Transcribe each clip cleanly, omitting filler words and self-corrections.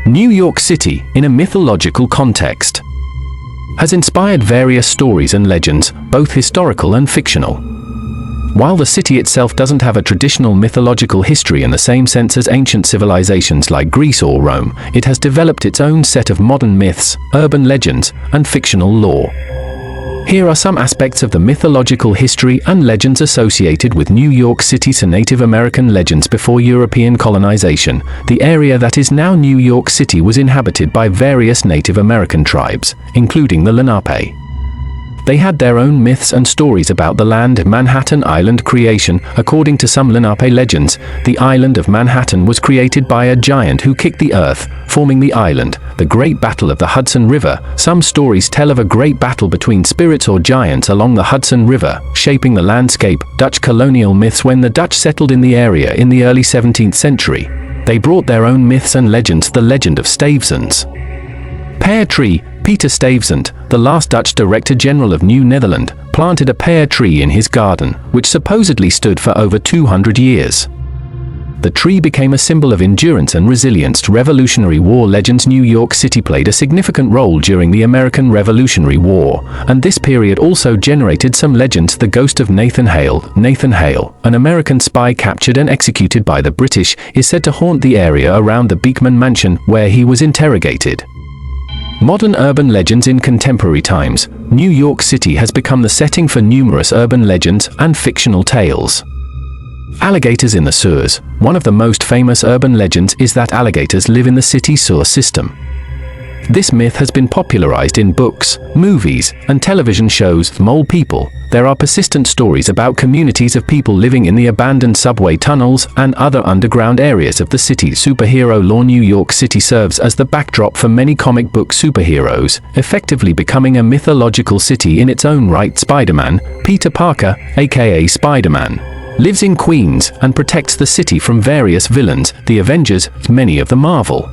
New York City, in a mythological context, has inspired various stories and legends, both historical and fictional. While the city itself doesn't have a traditional mythological history in the same sense as ancient civilizations like Greece or Rome, it has developed its own set of modern myths, urban legends, and fictional lore. Here are some aspects of the mythological history and legends associated with New York City. Native American legends. Before European colonization, the area that is now New York City was inhabited by various Native American tribes, including the Lenape. They had their own myths and stories about the land. Manhattan Island creation. According to some Lenape legends, the island of Manhattan was created by a giant who kicked the earth, forming the island. The Great Battle of the Hudson River. Some stories tell of a great battle between spirits or giants along the Hudson River, shaping the landscape. Dutch colonial myths. When the Dutch settled in the area in the early 17th century, they brought their own myths and legends. The legend of Stuyvesant's pear tree. Peter Stuyvesant, the last Dutch Director General of New Netherland, planted a pear tree in his garden, which supposedly stood for over 200 years. The tree became a symbol of endurance and resilience. Revolutionary War legends. New York City played a significant role during the American Revolutionary War, and this period also generated some legends. The ghost of Nathan Hale. Nathan Hale, an American spy captured and executed by the British, is said to haunt the area around the Beekman Mansion, where he was interrogated. Modern urban legends. In contemporary times, New York City has become the setting for numerous urban legends and fictional tales. Alligators in the sewers. One of the most famous urban legends is that alligators live in the city's sewer system. This myth has been popularized in books, movies, and television shows. Mole people. There are persistent stories about communities of people living in the abandoned subway tunnels and other underground areas of the city. Superhero lore. New York City serves as the backdrop for many comic book superheroes, effectively becoming a mythological city in its own right. Spider-Man, Peter Parker, aka Spider-Man, lives in Queens and protects the city from various villains, the Avengers. Many of the Marvel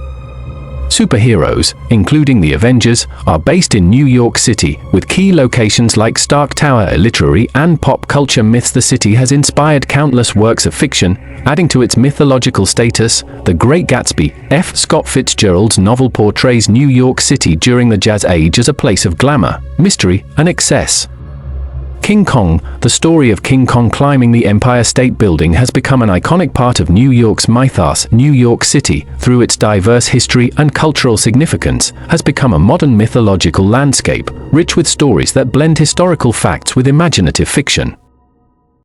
superheroes, including the Avengers, are based in New York City, with key locations like Stark Tower. Literary and pop culture myths. The city has inspired countless works of fiction, adding to its mythological status. The Great Gatsby. F. Scott Fitzgerald's novel portrays New York City during the Jazz Age as a place of glamour, mystery, and excess. King Kong. The story of King Kong climbing the Empire State Building has become an iconic part of New York's mythos. New York City, through its diverse history and cultural significance, has become a modern mythological landscape, rich with stories that blend historical facts with imaginative fiction.